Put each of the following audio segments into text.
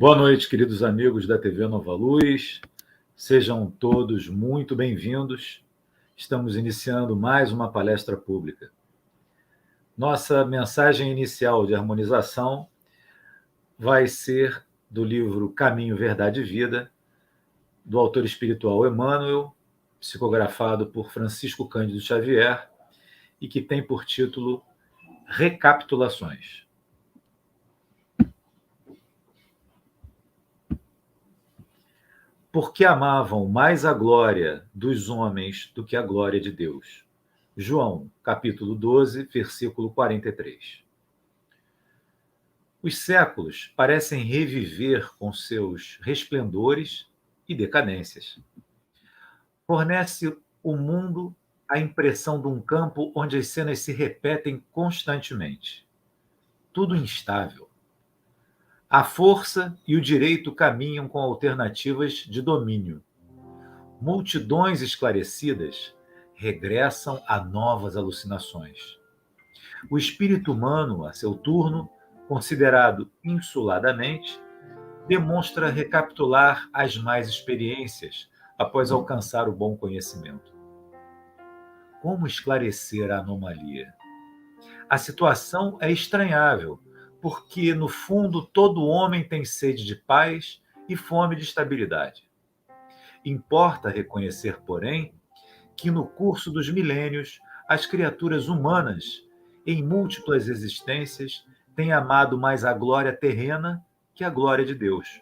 Boa noite, queridos amigos da TV Nova Luz. Sejam todos muito bem-vindos. Estamos iniciando mais uma palestra pública. Nossa mensagem inicial de harmonização vai ser do livro Caminho, Verdade e Vida, do autor espiritual Emmanuel, psicografado por Francisco Cândido Xavier, e que tem por título Recapitulações. Porque amavam mais a glória dos homens do que a glória de Deus. João, capítulo 12, versículo 43. Os séculos parecem reviver com seus resplendores e decadências. Fornece o mundo a impressão de um campo onde as cenas se repetem constantemente. Tudo instável. A força e o direito caminham com alternativas de domínio. Multidões esclarecidas regressam a novas alucinações. O espírito humano, a seu turno, considerado insuladamente, demonstra recapitular as mais experiências após alcançar o bom conhecimento. Como esclarecer a anomalia? A situação é estranhável, porque, no fundo, todo homem tem sede de paz e fome de estabilidade. Importa reconhecer, porém, que no curso dos milênios, as criaturas humanas, em múltiplas existências, têm amado mais a glória terrena que a glória de Deus.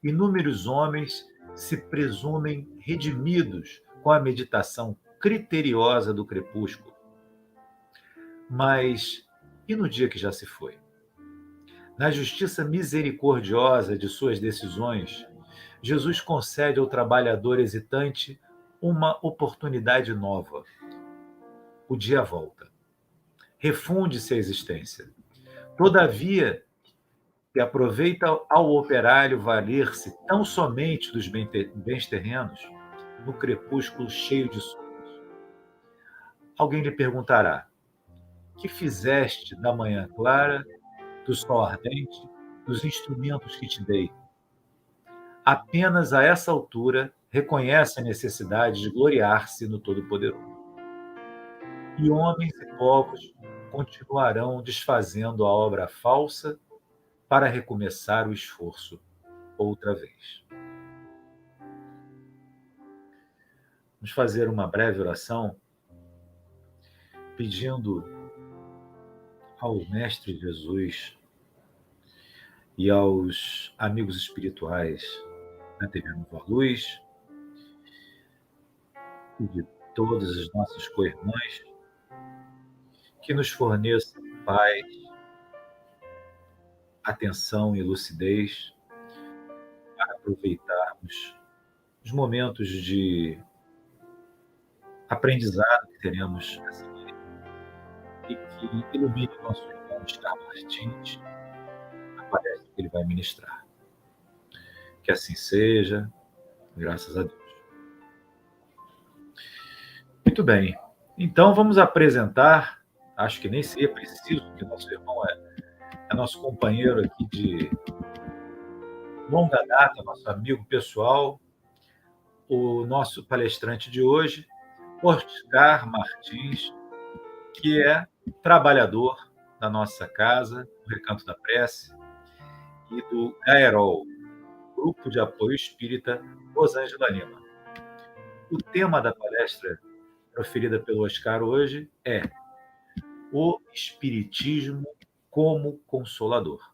Inúmeros homens se presumem redimidos com a meditação criteriosa do crepúsculo. Mas e no dia que já se foi? Na justiça misericordiosa de suas decisões, Jesus concede ao trabalhador hesitante uma oportunidade nova. O dia volta. Refunde-se a existência. Todavia, que aproveita ao operário valer-se tão somente dos bens terrenos, no crepúsculo cheio de sombras. Alguém lhe perguntará: que fizeste da manhã clara, do sol ardente, dos instrumentos que te dei? Apenas a essa altura reconhece a necessidade de gloriar-se no Todo-Poderoso. E homens e povos continuarão desfazendo a obra falsa para recomeçar o esforço outra vez. Vamos fazer uma breve oração pedindo ao Mestre Jesus e aos amigos espirituais da TV Nova Luz e de todas as nossas co-irmãs que nos forneçam paz, atenção e lucidez para aproveitarmos os momentos de aprendizado que teremos essa manhã e que ilumine o nosso irmão Oscar Martins na palestra que ele vai ministrar. Que assim seja, graças a Deus. Muito bem, então vamos apresentar, acho que nem seria preciso, porque nosso irmão é nosso companheiro aqui de longa data, nosso amigo pessoal, o nosso palestrante de hoje, Oscar Martins, que é trabalhador da nossa casa, do Recanto da Prece, e do GAEROL, Grupo de Apoio Espírita Rosângela Lima. O tema da palestra proferida pelo Oscar hoje é o Espiritismo como Consolador.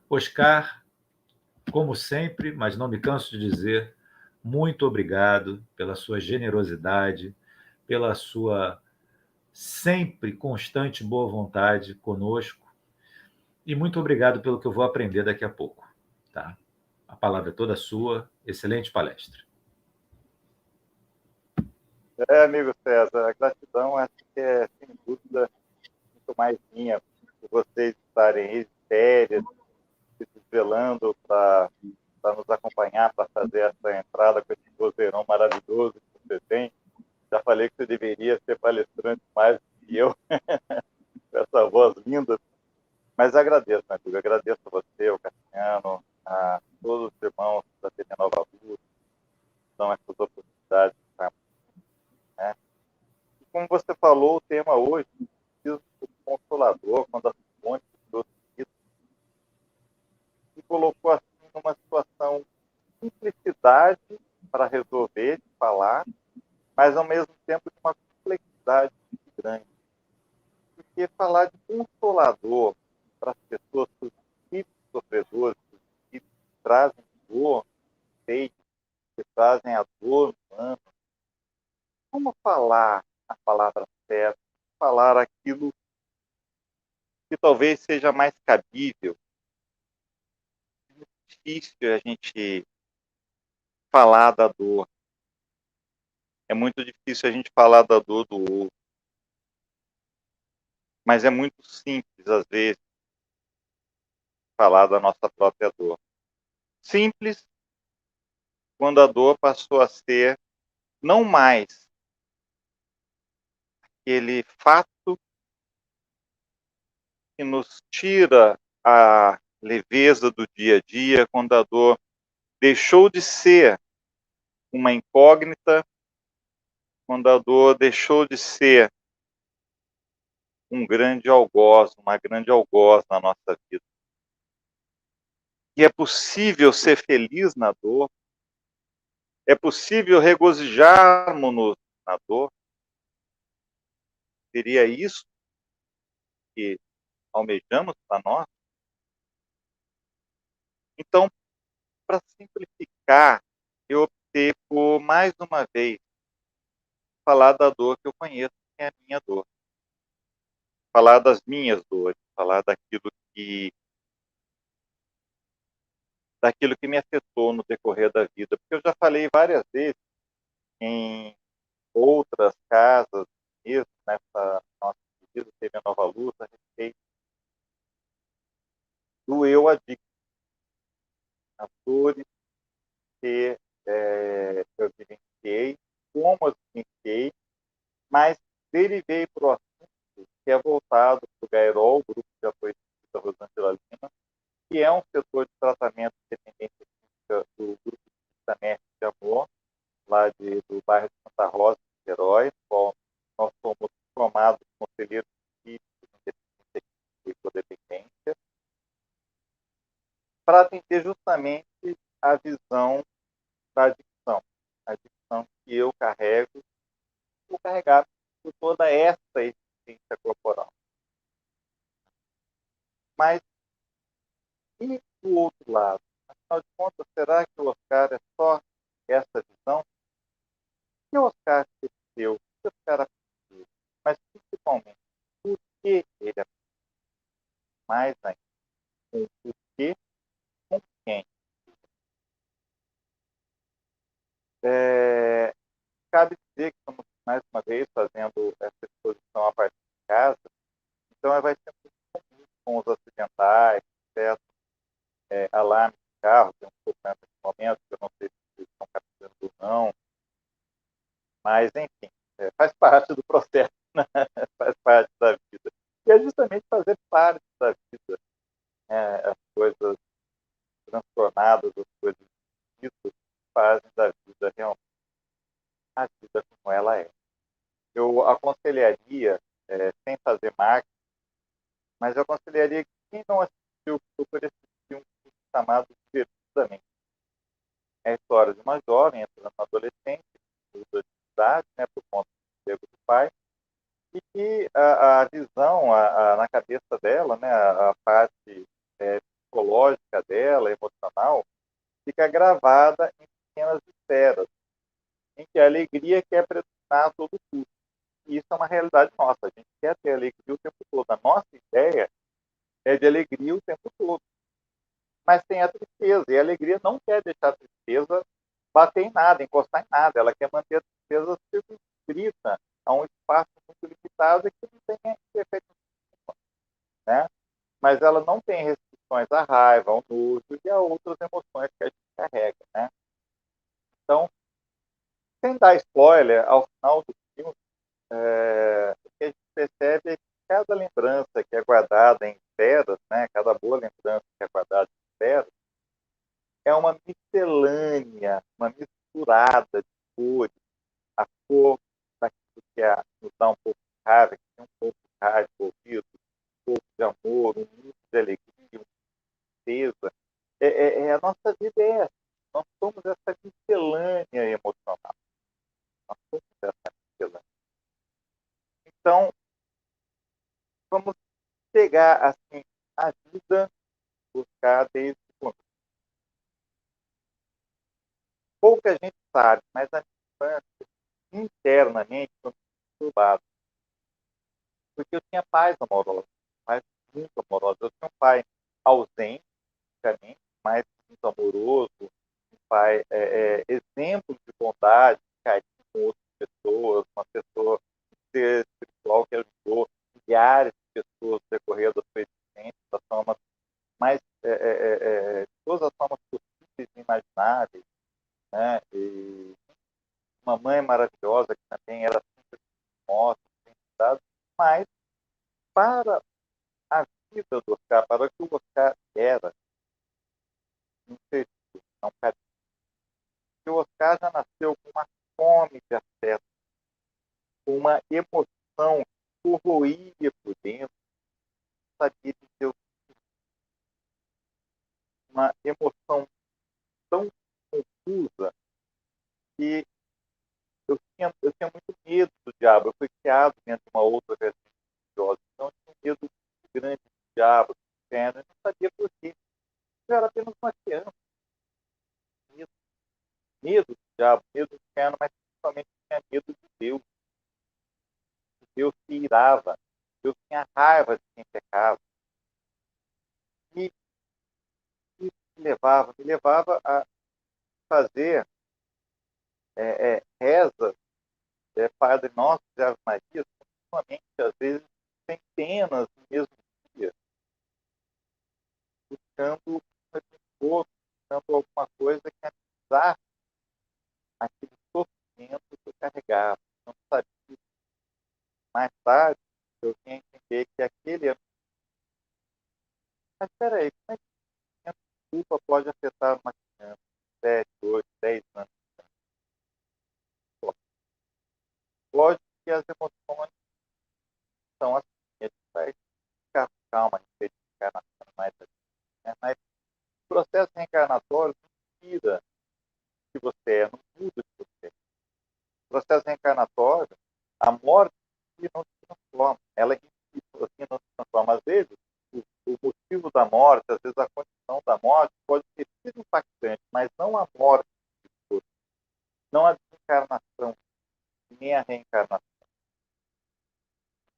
Oscar, como sempre, mas não me canso de dizer, muito obrigado pela sua generosidade, pela sua sempre constante boa vontade conosco e muito obrigado pelo que eu vou aprender daqui a pouco. Tá? A palavra é toda sua. Excelente palestra. Amigo César, a gratidão acho que é, sem dúvida, muito mais minha por vocês estarem aí sérios, se desvelando para nos acompanhar, para fazer essa entrada com esse vozeirão maravilhoso que você tem. Já falei que você deveria ser palestrante mais do que eu, com essa voz linda. Mas agradeço, meu amigo, agradeço a você, o Cassiano, tema hoje, o Consolador, quando a Simone trouxe isso, e colocou assim numa situação de simplicidade para resolver, de falar, mas ao mesmo tempo de uma complexidade muito grande. Porque falar de Consolador para as pessoas, para os espíritos sofredores, para os espíritos que trazem dor, que trazem a dor humana, como falar a palavra certa, falar aquilo que talvez seja mais cabível. É muito difícil a gente falar da dor. É muito difícil a gente falar da dor do outro. Mas é muito simples, às vezes, falar da nossa própria dor. Simples quando a dor passou a ser não mais aquele fato que nos tira a leveza do dia a dia, quando a dor deixou de ser uma incógnita, quando a dor deixou de ser um grande algoz, uma grande algoz na nossa vida. E é possível ser feliz na dor, é possível regozijarmos-nos na dor. Seria isso que almejamos para nós? Então, para simplificar, eu optei por, mais uma vez, falar da dor que eu conheço, que é a minha dor. Falar das minhas dores, falar daquilo que me afetou no decorrer da vida. Porque eu já falei várias vezes em outras casas, mesmo nessa nossa vida, teve a Nova Luz, a respeito do eu adicto, as dores que eu vivenciei, como eu vivenciei, mas derivei para o assunto que é voltado para o GAEROL, o grupo de apoio da Rosângela Lima, que é um setor de tratamento de dependência química do grupo de Mestre de Amor, lá do bairro de Santa Rosa, de Herói, qual nós somos formados conselheiros espíritos em deficiência química e codependência, para atender justamente a visão da adicção. A adicção que eu carrego, vou carregar por toda essa existência corporal. Mas, e do outro lado? Afinal de contas, será que o Oscar é só essa visão? O que o Oscar percebeu? O que o Oscar aprendeu? Mas, principalmente, por que ele aprendeu? Mais ainda, com o porquê, com quem? Cabe dizer que estamos, mais uma vez, fazendo essa exposição a partir de casa, então vai ser muito comum com os acidentais, certo? Alarme de carro, tem um problema nesse momento, que eu não sei se vocês estão captando ou não, mas, enfim, faz parte do processo, né? Faz parte da vida. E é justamente fazer parte da vida, as coisas transtornadas, as coisas difíceis, fazem da vida realmente a vida como ela é. Eu aconselharia, sem fazer marketing, mas eu aconselharia que quem não assistiu, procure assistir um filme chamado Divertidamente. É a história de uma jovem entrando na adolescência, muda de idade, né, por conta do emprego do pai, e que a visão na cabeça dela, né, a parte psicológica dela, emocional, fica gravada em pequenas esferas, em que a alegria quer predominar todo tudo. E isso é uma realidade nossa. A gente quer ter alegria o tempo todo. A nossa ideia é de alegria o tempo todo. Mas tem a tristeza. E a alegria não quer deixar a tristeza bater em nada, encostar em nada. Ela quer manter a tristeza circunscrita a um espaço muito limitado e que não tem efeito nenhum, né? Mas ela não tem restrições à raiva, ao nojo e a outras emoções que a gente carrega, né? Então, sem dar spoiler, ao final do filme, o que a gente percebe é que cada lembrança que é guardada em esferas, né, cada boa lembrança que é guardada em esferas, é uma miscelânea, uma misturada de cores, a cor daquilo que nos dá um pouco de raiva, que tem um pouco de raiva envolvido, um pouco de amor, um misto de alegria, uma tristeza. A nossa vida é essa. Nós somos essa miscelânea emocional. Nós somos essa miscelânea. Então, vamos pegar assim, a vida, buscar desde o começo. Pouca gente sabe, mas a minha infância, internamente, foi muito turbada. Porque eu tinha pais amorosos, pais muito amorosos. Eu tinha um pai ausente, mas muito amoroso, um pai exemplo de bondade, de carinho com outras pessoas, uma pessoa espiritual que ajudou milhares de pessoas no decorrer da sua existência, das formas mais, todas as formas possíveis e imagináveis, né? E uma mãe maravilhosa que também era sempre nossa, mas para a vida do Oscar, para o que o Oscar era, não sei se não quer dizer, o Oscar já nasceu com uma fome de afeto, com uma emoção que o corroía por dentro, sabia dizer uma emoção tão confusa que eu tinha muito medo do diabo. Eu fui criado dentro de uma outra versão religiosa, então eu tinha um medo muito grande do diabo, do inferno, eu não sabia por quê. Eu era apenas uma criança. Medo, medo do diabo, medo do inferno, mas principalmente tinha medo de Deus. Deus que irava, Deus tinha raiva de quem pecava. E isso me levava a fazer rezas, Padre Nosso e Ave Maria, continuamente, às vezes centenas no mesmo dia, buscando um conforto, buscando alguma coisa que amenizar aquele sofrimento que eu carregava. Não sabia. Mais tarde, eu vim a entender que aquele ano. Mas espera aí, como é que a culpa pode afetar uma criança de 7, 8, 10 anos? Lógico que as emoções são assim, a gente vai ficar calma, a gente vai ficar mais assim, né? Mas o processo reencarnatório não tira o que você é, não muda o que você é. O processo reencarnatório, a morte não se transforma, ela assim, não se transforma. Às vezes, o motivo da morte, às vezes a condição da morte pode ter sido impactante, mas não a morte, não a desencarnação, nem a reencarnação.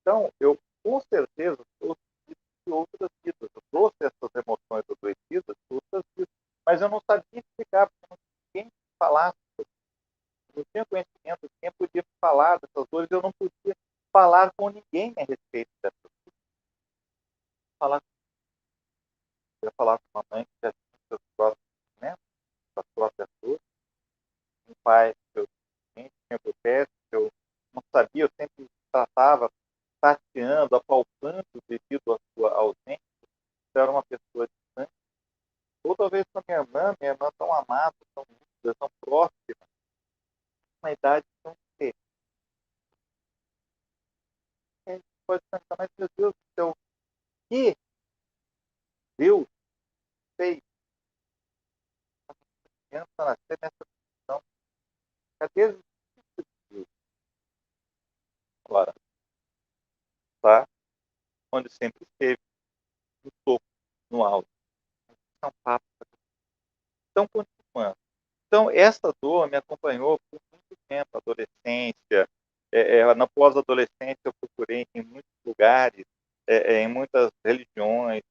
Então, eu com certeza trouxe de outras vidas, eu trouxe essas emoções adoecidas de outras vidas, mas eu não sabia explicar, porque não tinha ninguém que falasse, não tinha conhecimento, ninguém podia falar dessas dores, eu não podia falar com ninguém a respeito dessas dores. Eu ia falar com uma mãe que já tinha seus próprios sentimentos, suas próprias dores, um pai que eu tinha protesto, que eu não sabia, eu sempre tratava tateando, apalpando devido à sua ausência. Eu era uma pessoa distante. Outra vez com a minha irmã tão amada, tão linda, tão próxima, uma idade tão diferente. A gente pode pensar, mas meu Deus do céu, o que Deus fez para a criança nascer nessa condição? Cadê o Espírito de Deus? Agora, está onde sempre esteve, no topo, no alto. É um papo. Então, continuando. Então, essa dor me acompanhou por muito tempo, adolescência. Na pós-adolescência, eu procurei em muitos lugares, em muitas religiões,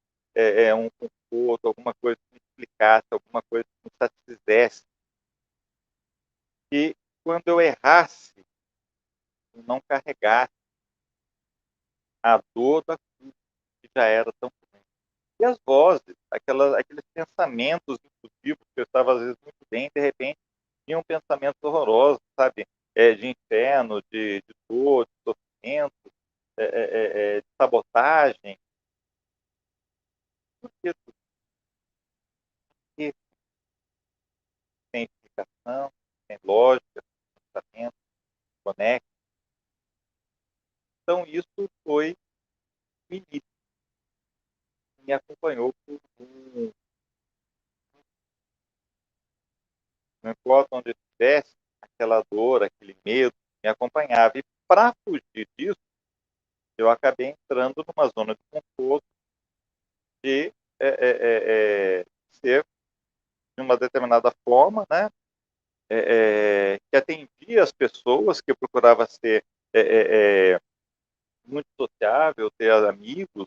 um conforto, alguma coisa que me explicasse, alguma coisa que me satisfizesse. E quando eu errasse, eu não carregasse a dor da cruz, que já era tão ruim. E as vozes, aqueles pensamentos intrusivos que eu estava, às vezes, muito bem, de repente, tinham pensamentos horrorosos, sabe? De inferno, de dor, de sofrimento, de sabotagem. Por que tudo isso? Sem explicação, sem lógica, sem pensamento, conecta. Então, isso foi o início, me acompanhou por não importa onde eu estivesse, aquela dor, aquele medo me acompanhava. E para fugir disso, eu acabei entrando numa zona de conforto de ser de uma determinada forma, né? Que atendia as pessoas, que eu procurava ser muito sociável, ter amigos,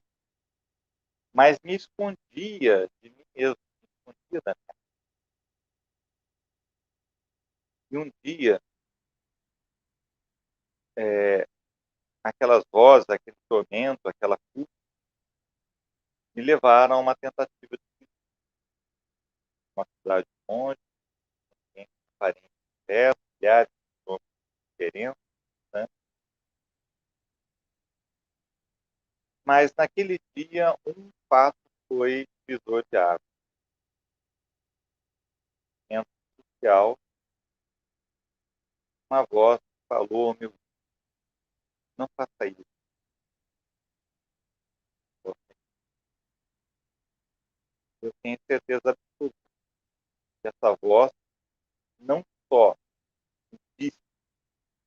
mas me escondia de mim mesmo, me escondia da minha. E um dia, aquelas vozes, aquele tormento, aquela culpa, me levaram a uma tentativa de uma cidade longe, sem parentes perto, milhares de pessoas querendo, né? Mas naquele dia, um fato foi divisor de água. Momento crucial, uma voz falou: meu, não faça isso. Eu tenho certeza absoluta que essa voz não só disse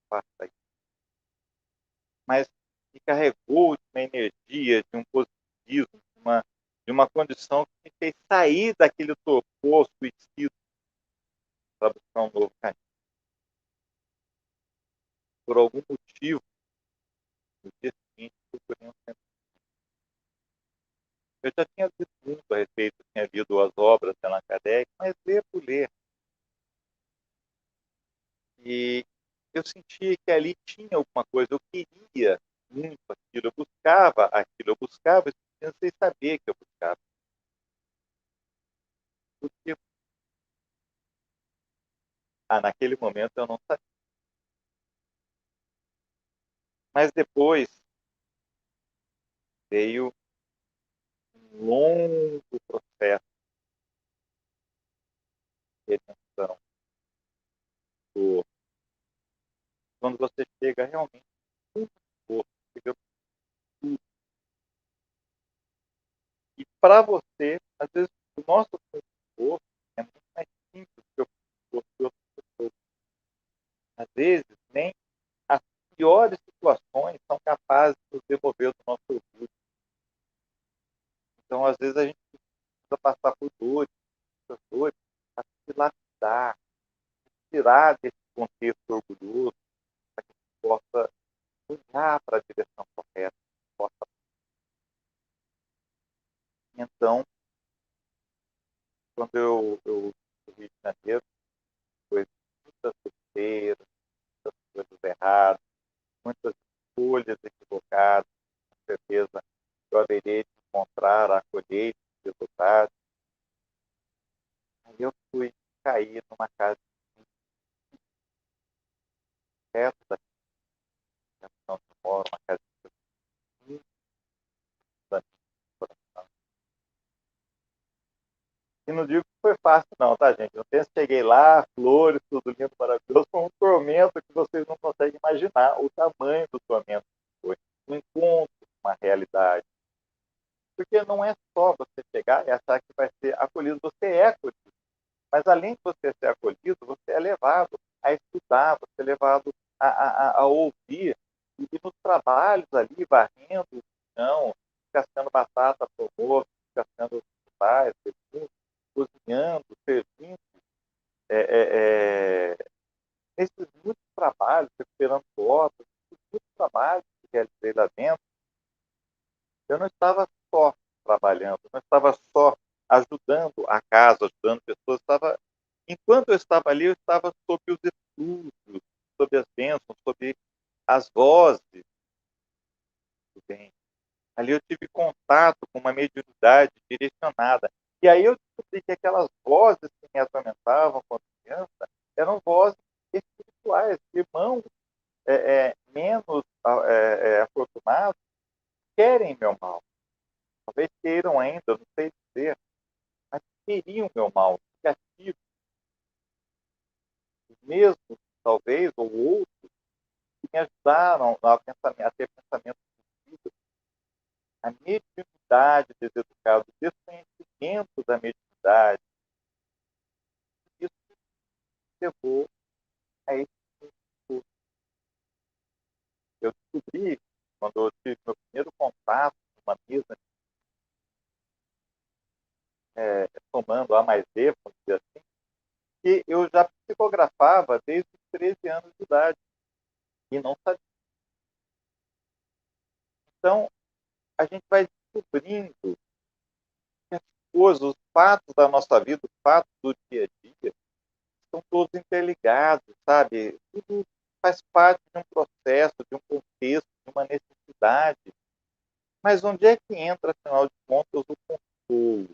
faça isso, mas me carregou de uma energia, de um positivismo, de uma condição que me fez sair daquele torpor suicida para buscar um novo caminho. Por algum motivo, no dia seguinte, procurei um centro. Eu já tinha lido muito a respeito, tinha lido as obras de Allan Kardec, mas ler por ler. E eu sentia que ali tinha alguma coisa, eu queria muito aquilo, eu buscava sem saber que eu buscava. Porque naquele momento eu não sabia. Mas depois veio um longo processo de redenção, quando você chega realmente muito esforço, chega tudo. E para você, às vezes, o nosso esforço é muito mais simples que o esforço de outras pessoas. Às vezes, nem as piores situações são capazes de nos demover do nosso orgulho. Então, às vezes, a gente precisa passar por dores, para se lapidar, tirar desse contexto orgulhoso, para que a gente possa olhar para a direção correta. Possa... Então, quando eu no Rio de Janeiro, foi muitas besteiras, muitas coisas erradas, muitas escolhas equivocadas, com certeza eu haverei de encontrar a colheita dos resultados. Aí eu fui cair numa casa perto da onde eu moro, uma casa muito da minha coração. E não digo que foi fácil não, tá, gente? Eu penso que cheguei lá, flores, tudo lindo, maravilhoso, foi um tormento que vocês não conseguem imaginar o tamanho do tormento que foi. Um encontro com uma realidade. Porque não é só você chegar e achar que vai ser acolhido, você é acolhido. Mas além de você ser acolhido, você é levado a estudar, você é levado a ouvir. E nos trabalhos ali, varrendo o chão, descascando batata para o moço, descascando pais, cozinhando, servindo. É, é, é, nesses muitos trabalhos, recuperando fotos, muitos trabalhos que realizei lá dentro, eu não estava só trabalhando, não estava só ajudando a casa, ajudando pessoas, enquanto eu estava ali, eu estava sob os estudos, sob as bênçãos, sob as vozes do bem. Ali eu tive contato com uma mediunidade direcionada. E aí eu descobri que aquelas vozes que me atormentavam quando criança eram vozes espirituais, irmãos menos afortunados querem meu mal. Talvez queiram ainda, não sei dizer, mas queriam meu mal, negativos, mesmo talvez, ou outros, que me ajudaram a ter pensamento positivo. A mediunidade deseducada, o desconhecimento da mediunidade, isso me levou a esse curso. Eu descobri, quando eu tive meu primeiro contato com uma mesa, somando A mais B, vamos dizer assim, que eu já psicografava desde os 13 anos de idade e não sabia. Então, a gente vai descobrindo que as coisas, os fatos da nossa vida, os fatos do dia a dia, estão todos interligados, sabe? Tudo faz parte de um processo, de um contexto, de uma necessidade. Mas onde é que entra, afinal de contas, o consolo?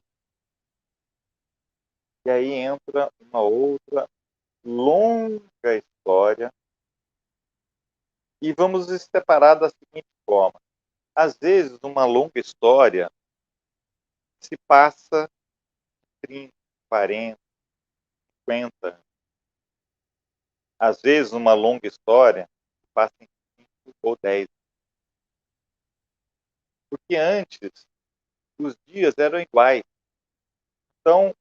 E aí entra uma outra longa história. E vamos separar da seguinte forma. Às vezes, uma longa história se passa 30, 40, 50. Às vezes, uma longa história se passa em 5 ou 10. Porque antes, os dias eram iguais. Então,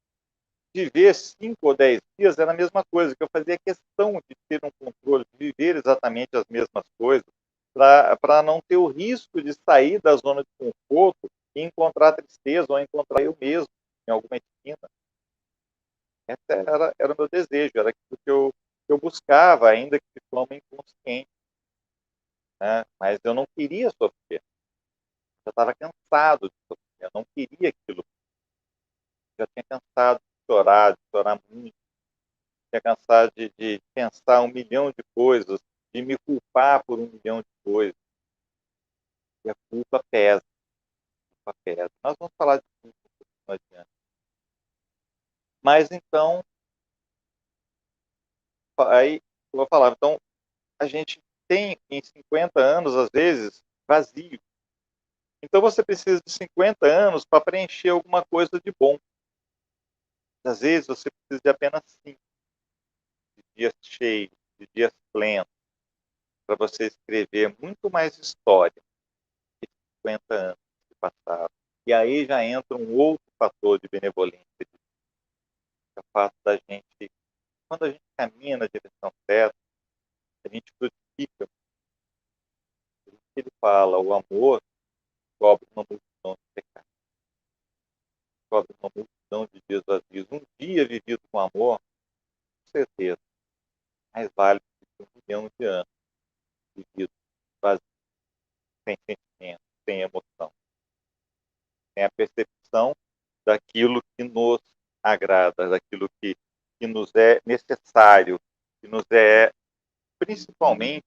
viver 5 ou 10 dias era a mesma coisa, que eu fazia questão de ter um controle, de viver exatamente as mesmas coisas, para não ter o risco de sair da zona de conforto e encontrar tristeza ou encontrar eu mesmo em alguma esquina. Esse era o meu desejo, era aquilo que eu buscava, ainda que de forma inconsciente. Né? Mas eu não queria sofrer. Eu estava cansado de sofrer. Eu não queria aquilo. Eu já tinha cansado de chorar muito. Tinha cansado de pensar 1 milhão de coisas, de me culpar por 1 milhão de coisas. E a culpa pesa. A culpa pesa. Nós vamos falar de culpa mais adiante. Mas então, aí eu vou falar. Então, a gente tem em 50 anos, às vezes, vazio. Então você precisa de 50 anos para preencher alguma coisa de bom. Às vezes você precisa de apenas 5 de dias cheios, de dias plenos, para você escrever muito mais história que 50 anos que passaram. E aí já entra um outro fator de benevolência, que é o fato da gente, quando a gente caminha na direção certa, a gente frutifica. Por isso que ele fala, o amor cobre uma multidão de pecados, cobre uma multidão de dias vazios. Um dia vivido com amor, com certeza, mais vale do que 1 milhão de anos vividos vazios, sem sentimento, sem emoção, sem a percepção daquilo que nos agrada, daquilo que nos é necessário, que nos é principalmente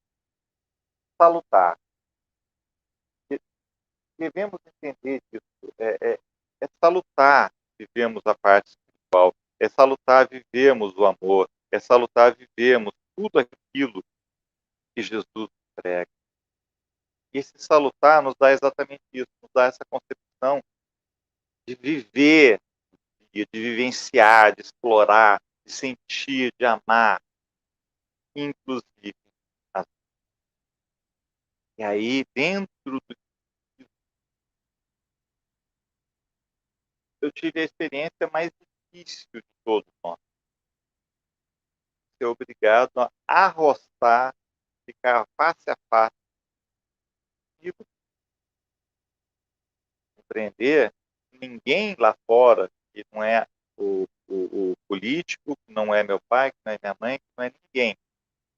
salutar. Devemos entender disso. É salutar vivemos a parte espiritual, é salutar vivemos o amor, é salutar vivemos tudo aquilo que Jesus prega. E esse salutar nos dá exatamente isso, nos dá essa concepção de viver, de vivenciar, de explorar, de sentir, de amar, inclusive. E aí, dentro do. Eu tive a experiência mais difícil de todos nós. Ser obrigado a arrostar, ficar face a face e compreender que ninguém lá fora, que não é o político, que não é meu pai, que não é minha mãe, que não é ninguém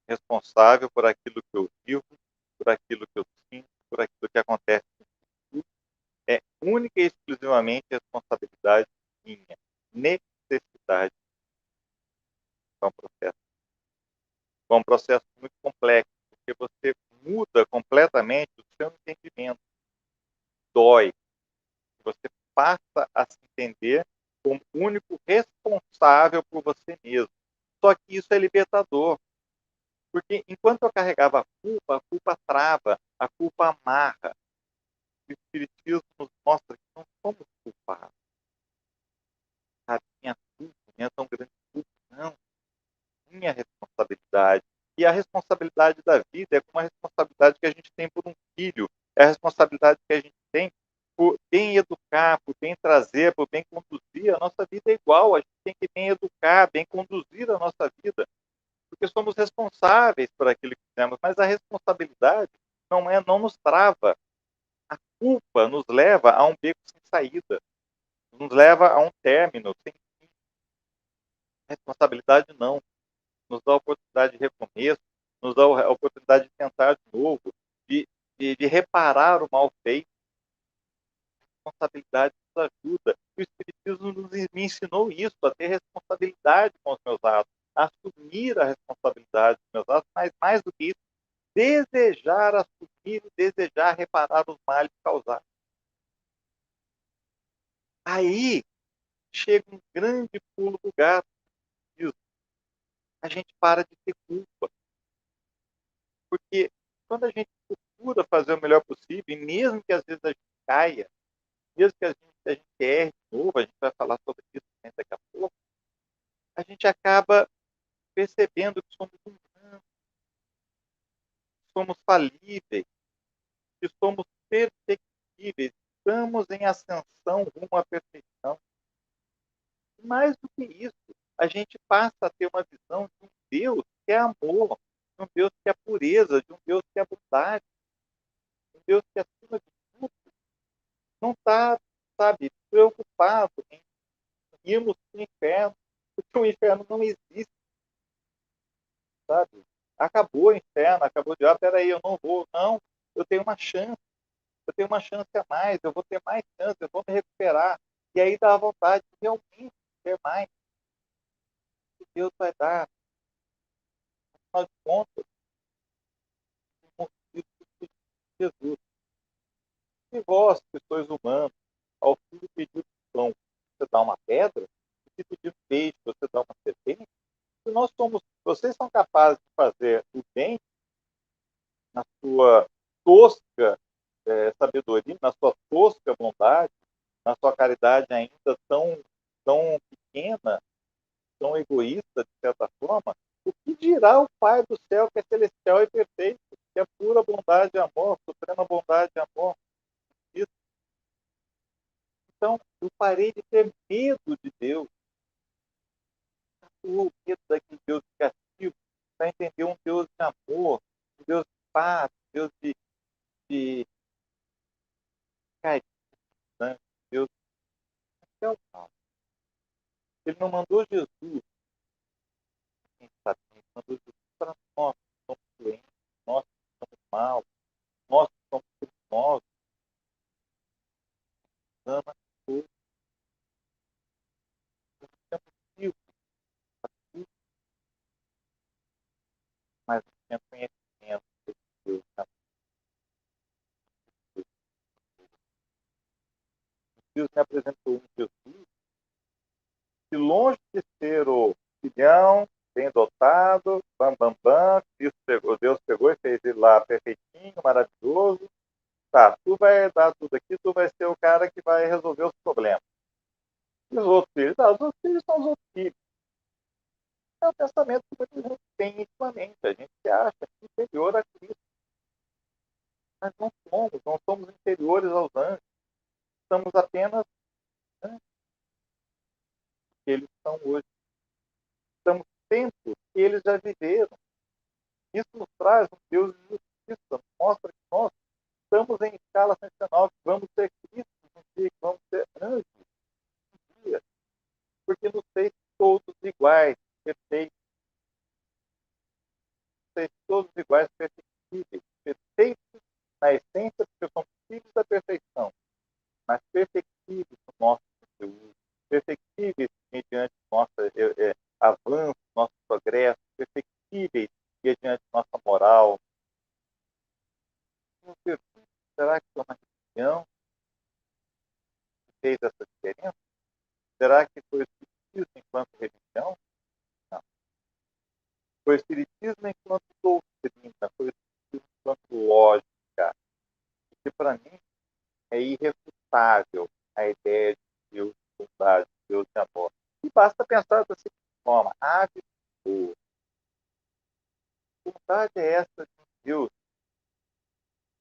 responsável por aquilo que eu vivo, por aquilo que eu sinto, por aquilo que acontece comigo. É única e exclusivamente responsabilidade minha, necessidade. É um processo. É um processo muito complexo, porque você muda completamente o seu entendimento. Dói. Você passa a se entender como único responsável por você mesmo. Só que isso é libertador. Porque enquanto eu carregava a culpa trava, a culpa amarra. O Espiritismo nos mostra que não somos culpados. Sabe? Minha culpa, minha tão grande culpa, não. Minha responsabilidade. E a responsabilidade da vida é como a responsabilidade que a gente tem por um filho, é a responsabilidade que a gente tem por bem educar, por bem trazer, por bem conduzir. A nossa vida é igual, a gente tem que bem educar, bem conduzir a nossa vida, porque somos responsáveis por aquilo que fizemos, mas a responsabilidade não nos trava. A culpa nos leva a um beco sem saída, nos leva a um término sem fim. A responsabilidade não, nos dá a oportunidade de recomeço, nos dá a oportunidade de tentar de novo, de reparar o mal feito. A responsabilidade nos ajuda. E o Espiritismo me ensinou isso, a ter responsabilidade com os meus atos, a assumir a responsabilidade dos meus atos, mas mais do que isso, desejar assumir, desejar reparar os males causados. Aí chega um grande pulo do gato. A gente para de ter culpa. Porque quando a gente procura fazer o melhor possível, e mesmo que às vezes a gente caia, mesmo que a gente erre de novo, a gente vai falar sobre isso daqui a pouco, a gente acaba percebendo que somos humanos, que somos falíveis, que somos perfectíveis, estamos em ascensão rumo à perfeição. E mais do que isso, a gente passa a ter uma visão de um Deus que é amor, de um Deus que é pureza, de um Deus que é bondade, de um Deus que, acima de tudo, não está, sabe, preocupado em irmos para o inferno, porque o inferno não existe, sabe? Acabou o inferno, acabou de, peraí, eu não vou, não, eu tenho uma chance, eu tenho uma chance a mais, eu vou ter mais chance, eu vou me recuperar. E aí dá a vontade de realmente ter mais, que Deus vai dar. Afinal de contas, o motivo de Jesus. Se vós, que sois humanos, ao filho pedir pão, você dá uma pedra, e se pedir peixe, você dá uma serpente, se nós somos, vocês são capazes de fazer o bem na sua tosca sabedoria, na sua tosca bondade, na sua caridade ainda tão pequena, tão egoísta, de certa forma, o que dirá o Pai do céu, que é celestial e perfeito, que é pura bondade e amor, suprema bondade e amor? Isso. Então, eu parei de ter medo de Deus, o medo daquele Deus de castigo, para entender um Deus de amor, um Deus de paz, um Deus de carinho, né? Deus é o mal. Ele não mandou Jesus, quem sabe, ele mandou Jesus para nós que somos doentes, nós que somos maus, nós que somos criminosos, ama todos, é motivo para tudo, mas não tinha conhecimento de Deus. Deus me apresentou um Jesus que, longe de ser o filhão, bem dotado, bam, bam, bam, Deus pegou e fez ele lá perfeitinho, maravilhoso. Tá, tu vai dar tudo aqui, tu vai ser o cara que vai resolver os problemas. E os outros filhos? Os outros filhos são os outros filhos. É o pensamento que muita gente tem intimamente. A gente se acha inferior a Cristo. Mas não somos inferiores aos anjos. Estamos apenas antes que eles são hoje. Estamos tempos que eles já viveram. Isso nos traz um Deus de justiça, nos mostra que nós estamos em escala ascensional, que vamos ser Cristo um dia, que vamos ser anjos um dia, porque nos fez todos iguais, perfeitos, fez todos iguais, perfeitíveis, perfeitos na essência, porque somos filhos da perfeição, mas perfeitíveis no nosso conteúdo, perfeitíveis mediante nosso avanço, nosso progresso, perfeitíveis mediante nossa moral. Uma pergunta, será que é uma religião que fez essa diferença? Será que foi o Espiritismo enquanto religião? Não. Foi o Espiritismo enquanto doutrina, foi o Espiritismo enquanto lógica, que para mim é irrefutável a ideia de Deus de bondade, de Deus de amor. E basta pensar da seguinte forma: ave boa. O verdade é essa de um Deus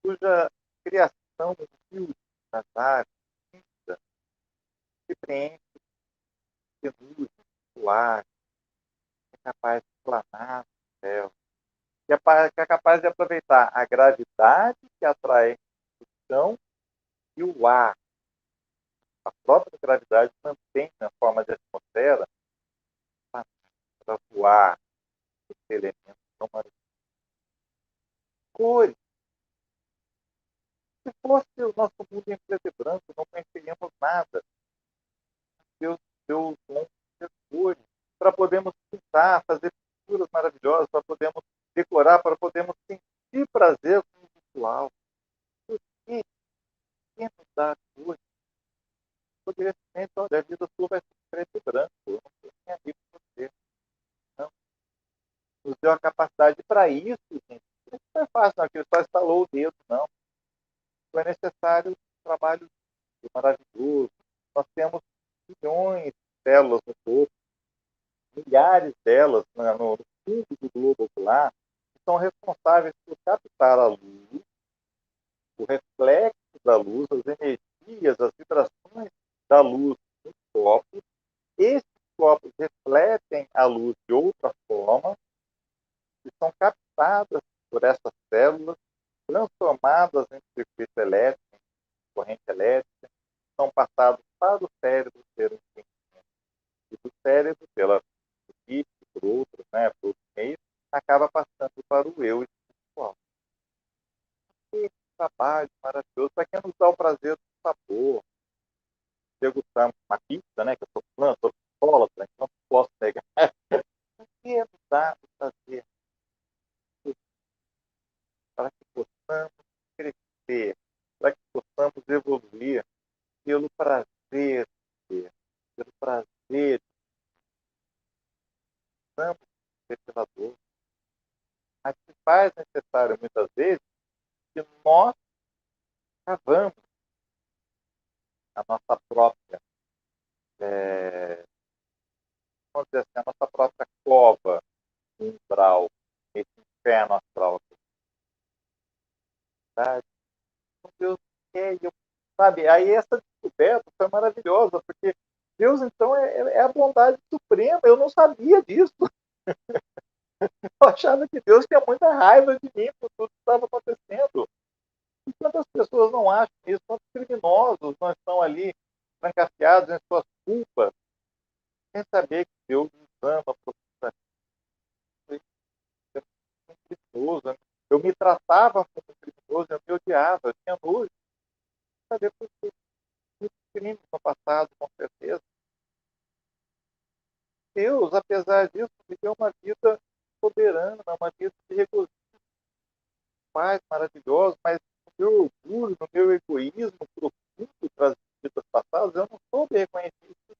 cuja criação humilde das águas se preenche de nuvens, do ar, é capaz de planar no céu, que é capaz de aproveitar a gravidade que atrai o chão e o ar. A própria gravidade mantém na forma de atmosfera para voar esse elemento tão maravilhoso. Cores. Se fosse o nosso mundo em preto e branco, não conheceríamos nada. Deus deu o dom de cores para podermos pintar, fazer pinturas maravilhosas, para podermos decorar, para podermos sentir prazer com o visual. Por que nos dá cores? Poderia ser, olha, a vida sua vai ser preto e branco, eu não estou nem aí com você. Não. Nos deu a capacidade para isso, gente. Não é fácil, não, que ele só instalou o dedo, não. Foi necessário um trabalho maravilhoso. Nós temos milhões de células no corpo, milhares delas no fundo do globo ocular, que são responsáveis por captar a luz, o reflexo da luz, as energias, as vibrações da luz nos copos. Esses copos refletem a luz de outra forma e são captadas por essas células, transformadas em circuito elétrico, em corrente elétrica, são passados para o cérebro ser um entendimento. E do cérebro, pela equipe, por outros, por outros meios, acaba passando para o eu espiritual. Que trabalho maravilhoso, para quem nos dá o prazer do sabor. Degustamos uma pizza, que eu sou fã, sou escola, então não posso negar. O que nos dá o prazer? Para que possamos crescer, para que possamos evoluir pelo prazer de ser, pelo prazer de ser pela dor. Mas se faz necessário, muitas vezes, que nós cavamos a nossa própria, vamos dizer assim, a nossa própria cova umbral, esse inferno astral. Então, Deus quer, sabe? Aí essa descoberta foi maravilhosa, porque Deus, então, é a bondade suprema. Eu não sabia disso. Eu achava que Deus tinha muita raiva de mim por tudo que estava acontecendo. E quantas pessoas não acham isso? Quantos criminosos não estão ali trancafiados em suas culpas, sem saber que Deus nos ama profundamente. Eu era um criminoso. Eu me tratava como um criminoso, eu me odiava, eu tinha nojo. Saber por quê? Muitos crimes no passado, com certeza. Deus, apesar disso, me deu uma vida soberana, uma vida de regozijo, paz maravilhosa, mas no meu orgulho, no meu egoísmo profundo das vidas passadas, eu não soube reconhecer isso.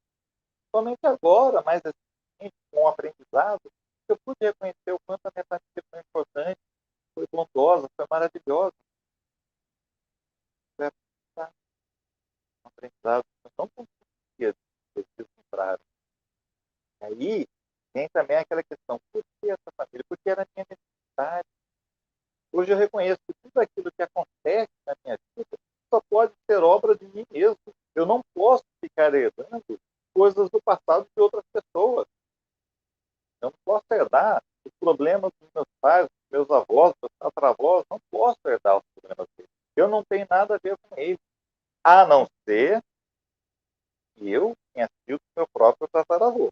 Somente agora, mais recentemente, com o aprendizado, eu pude reconhecer o quanto a minha família foi importante, foi bondosa, foi maravilhosa. Foi um aprendizado que eu não conseguia registrar. Aí vem também aquela questão, por que essa família? Porque era a minha necessidade. Hoje eu reconheço que tudo aquilo que acontece na minha vida só pode ser obra de mim mesmo. Eu não posso ficar herdando coisas do passado de outras pessoas. Eu não posso herdar os problemas dos meus pais, dos meus avós, dos meus tatravós. Não posso herdar os problemas deles. Eu não tenho nada a ver com eles. A não ser que eu tenha sido meu próprio tataravô.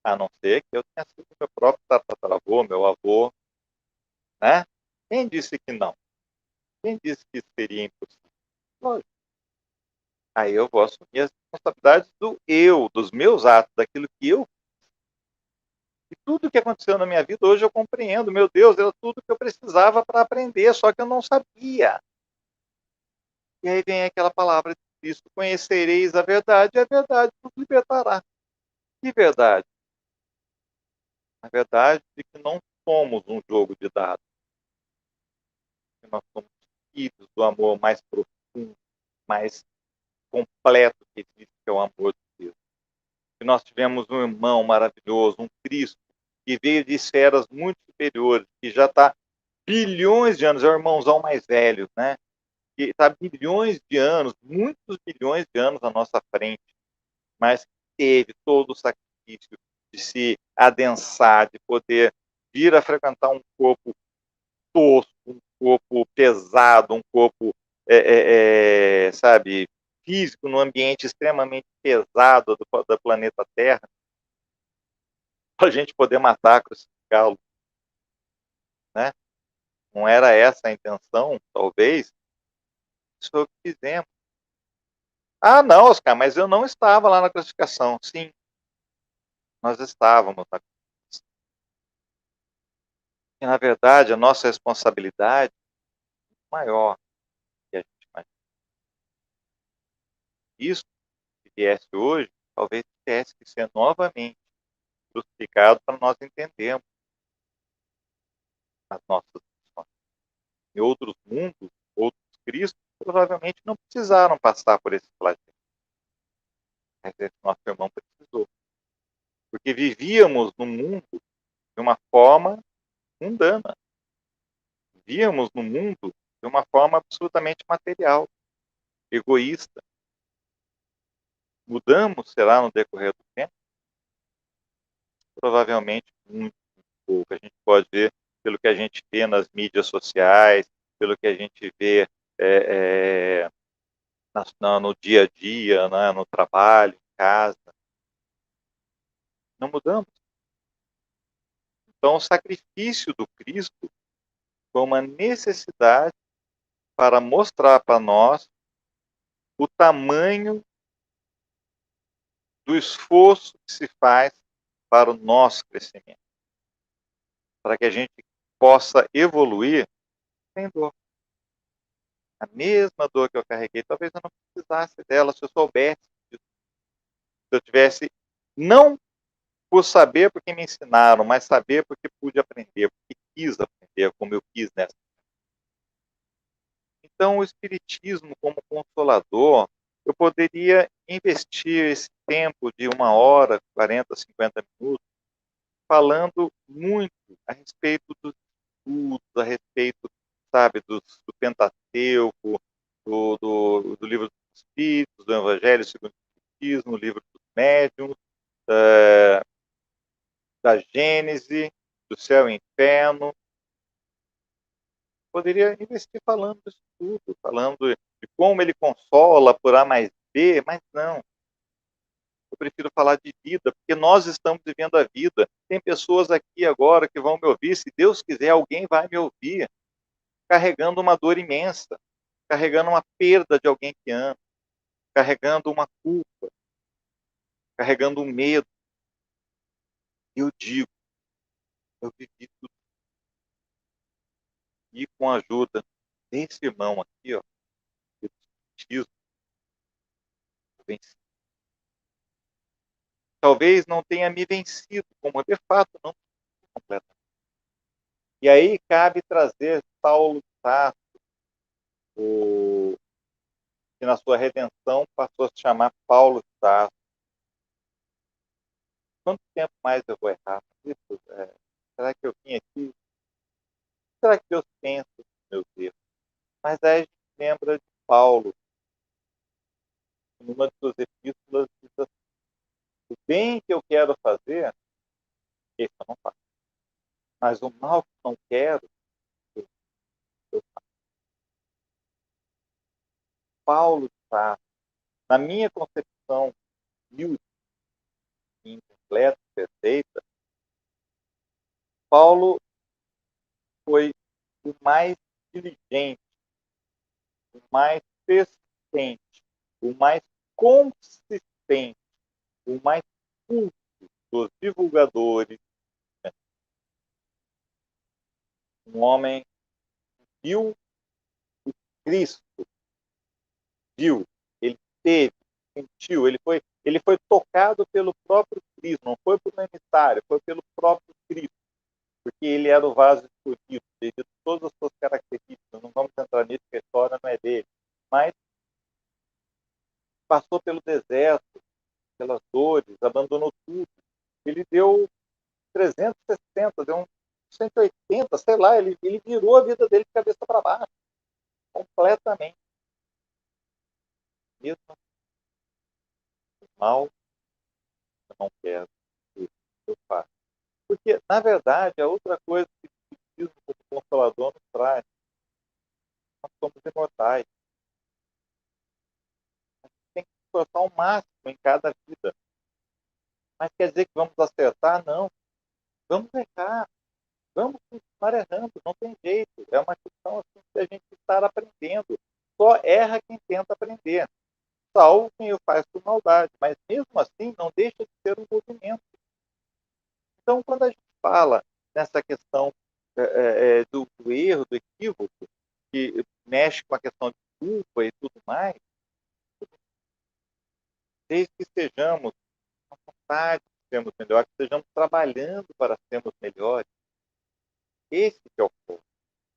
A não ser que eu tenha sido meu próprio tataravô, meu avô. Né? Quem disse que não? Quem disse que isso seria impossível? Lógico. Aí eu vou assumir as responsabilidades do eu, dos meus atos, daquilo que eu fiz. E tudo que aconteceu na minha vida hoje eu compreendo. Meu Deus, era tudo que eu precisava para aprender, só que eu não sabia. E aí vem aquela palavra de Cristo: conhecereis a verdade, e a verdade vos libertará. Que verdade? A verdade de que não somos um jogo de dados. Que nós somos filhos do amor mais profundo, mais completo que existe, que é o amor de Deus. Que nós tivemos um irmão maravilhoso, um Cristo, que veio de esferas muito superiores, que já está bilhões de anos, é o irmãozão mais velho, né? Que está bilhões de anos, muitos bilhões de anos à nossa frente, mas teve todo o sacrifício de se adensar, de poder vir a frequentar um corpo tosco, um corpo pesado, um corpo, sabe, físico, num ambiente extremamente pesado do planeta Terra, para a gente poder matar, crucificá-lo, né? Não era essa a intenção, talvez, isso foi o que fizemos. Ah, não, Oscar, mas eu não estava lá na crucificação. Sim, nós estávamos na crucificação. E, na verdade, a nossa responsabilidade é maior que a gente imagina. Isso, se viesse hoje, talvez tivesse que ser novamente crucificado para nós entendermos as nossas missões. Em outros mundos, outros Cristos, provavelmente não precisaram passar por esse flagelo. Mas esse nosso irmão precisou. Porque vivíamos no mundo de uma forma mundana. Vivíamos no mundo de uma forma absolutamente material, egoísta. Mudamos, será, no decorrer do tempo? Provavelmente muito pouco. A gente pode ver pelo que a gente vê nas mídias sociais, pelo que a gente vê no dia a dia, né, no trabalho, em casa. Não mudamos. Então, o sacrifício do Cristo foi uma necessidade para mostrar para nós o tamanho do esforço que se faz para o nosso crescimento, para que a gente possa evoluir sem dor. A mesma dor que eu carreguei, talvez eu não precisasse dela se eu soubesse disso. Se eu tivesse, não por saber porque me ensinaram, mas saber porque pude aprender, porque quis aprender como eu quis nessa. Então, o Espiritismo, como consolador, eu poderia investir esse tempo de 1 hora, 40, 50 minutos, falando muito a respeito dos estudos, a respeito, sabe, do Pentateuco, do Livro dos Espíritos, do Evangelho segundo o Espiritismo, o Livro dos Médiuns, da Gênese, do Céu e Inferno. Poderia investir falando disso tudo, falando de como ele consola por A mais B, mas não. Eu prefiro falar de vida, porque nós estamos vivendo a vida. Tem pessoas aqui agora que vão me ouvir, se Deus quiser, alguém vai me ouvir, carregando uma dor imensa, carregando uma perda de alguém que ama, carregando uma culpa, carregando um medo. Eu digo, eu vivi tudo. E com a ajuda desse irmão aqui, ó, do Espiritismo, eu venci. Talvez não tenha me vencido, como de fato não completamente. E aí cabe trazer Paulo de Tarso, que na sua redenção passou a se chamar Paulo de Tarso. Quanto tempo mais eu vou errar? Será que eu vim aqui? Será que Deus pensa nos meus erros? Mas aí a gente lembra de Paulo, que numa de suas epístolas diz assim, o bem que eu quero fazer, esse eu não faço. Mas o mal que não quero, eu faço. Paulo de Tarso, na minha concepção humilde, incompleta, perfeita, Paulo foi o mais diligente, o mais persistente, o mais consistente, o mais culto dos divulgadores. Um homem viu o Cristo, viu, ele teve, sentiu, ele foi tocado pelo próprio Cristo, não foi por um emissário, foi pelo próprio Cristo, porque ele era o vaso escolhido, devido a todas as suas características. Não vamos entrar nisso, porque a história não é dele, mas passou pelo deserto, pelas dores, abandonou tudo. Ele deu 360, deu um 180, sei lá, ele virou a vida dele de cabeça para baixo, completamente. Mesmo mal, eu não quero, eu faço. Porque, na verdade, a outra coisa que o Espiritismo como Consolador nos traz, nós somos imortais. A gente tem que se esforçar ao máximo em cada vida. Mas quer dizer que vamos acertar? Não. Vamos errar. Vamos continuar errando. Não tem jeito. É uma questão assim, de a gente estar aprendendo. Só erra quem tenta aprender. Salvo quem o faz por maldade. Mas mesmo assim, não deixa de ser um movimento. Então, quando a gente fala nessa questão do erro, do equívoco, que mexe com a questão de culpa e tudo mais, desde que estejamos com vontade de sermos melhores, que estejamos trabalhando para sermos melhores, esse que é o foco.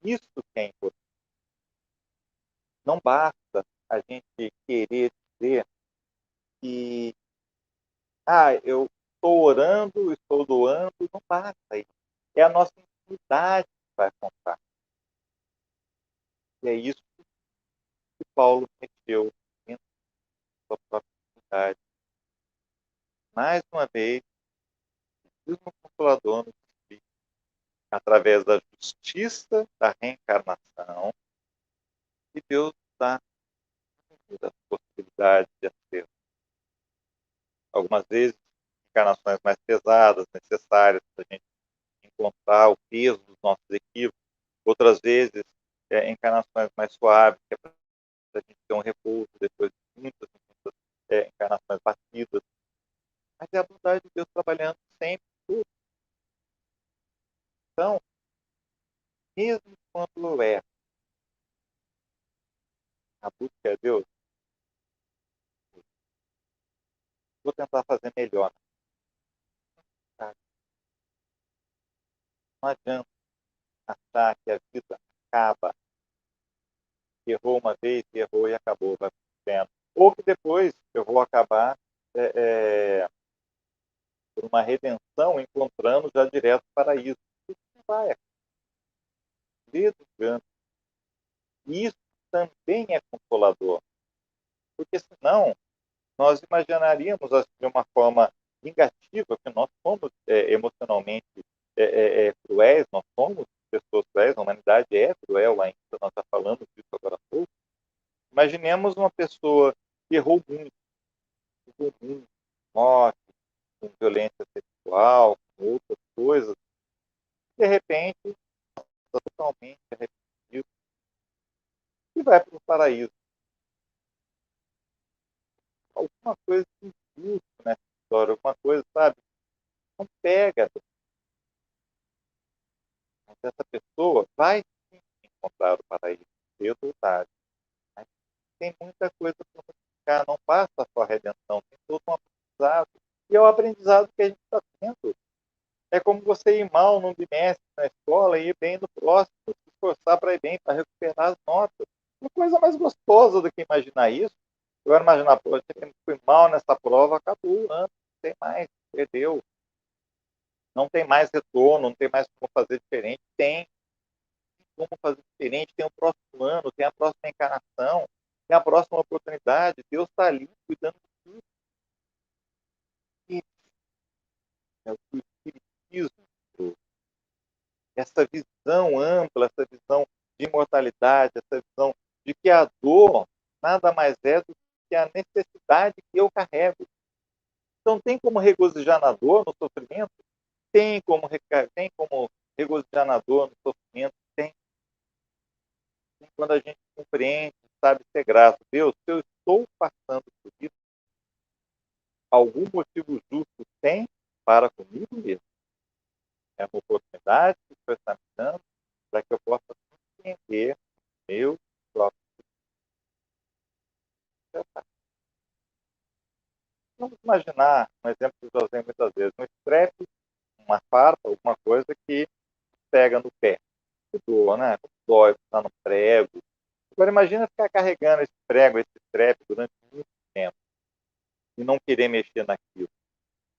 Isso que é importante. Não basta a gente querer dizer que eu estou orando, estou doando, não basta isso. É a nossa intimidade que vai contar. E é isso que Paulo mexeu dentro da sua própria intimidade. Mais uma vez, o mesmo Consolador nos explica, através da justiça da reencarnação, que Deus dá as possibilidades de acerto. Algumas vezes, encarnações mais pesadas, necessárias para a gente encontrar o peso dos nossos equívocos. Outras vezes, encarnações mais suaves, que é para a gente ter um repouso depois de muitas encarnações batidas. Mas é a bondade de Deus trabalhando sempre. Então, mesmo quando a busca é Deus, vou tentar fazer melhor. Não adianta achar que a vida acaba. Errou uma vez, errou e acabou, vai vendo. Ou que depois eu vou acabar por uma redenção encontrando já direto para isso. Isso não vai acontecer. Isso também é consolador. Porque senão nós imaginaríamos assim, de uma forma negativa que nós somos emocionalmente cruéis, nós somos pessoas cruéis, a humanidade é cruel ainda, nós já falamos disso agora há pouco. Imaginemos uma pessoa que errou muito, morte, com violência sexual, com outras coisas, de repente, está totalmente arrependido e vai para o paraíso. Alguma coisa injusta nessa história, alguma coisa, sabe? Não pega. Mas essa pessoa vai sim encontrar o paraíso, cedo ou tarde. Mas tem muita coisa para modificar, não basta só a redenção, tem todo um aprendizado. E é o aprendizado que a gente está tendo. É como você ir mal num bimestre na escola e ir bem no próximo, se esforçar para ir bem, para recuperar as notas. Uma coisa mais gostosa do que imaginar isso. Agora imaginar, pô, eu fui mal nessa prova, acabou o ano, não tem mais, perdeu. Não tem mais retorno, não tem mais como fazer diferente. Tem como fazer diferente, tem o próximo ano, tem a próxima encarnação, tem a próxima oportunidade. Deus está ali cuidando de tudo. E é o que o Espiritismo trouxe. Essa visão ampla, essa visão de imortalidade, essa visão de que a dor nada mais é do que a necessidade que eu carrego. Então, tem como regozijar na dor, no sofrimento? Tem como regozijar na dor, no sofrimento? Tem. Quando a gente compreende, sabe ser grato. Deus, se eu estou passando por isso, algum motivo justo tem para comigo mesmo. É uma oportunidade que o Senhor está me dando para que eu possa compreender meu próprio processo. Vamos imaginar um exemplo que eu já usei muitas vezes, um estrepe, uma farpa, alguma coisa que pega no pé. Que doa, né? Dói, está no prego. Agora imagina ficar carregando esse prego, esse estrepe durante muito tempo e não querer mexer naquilo.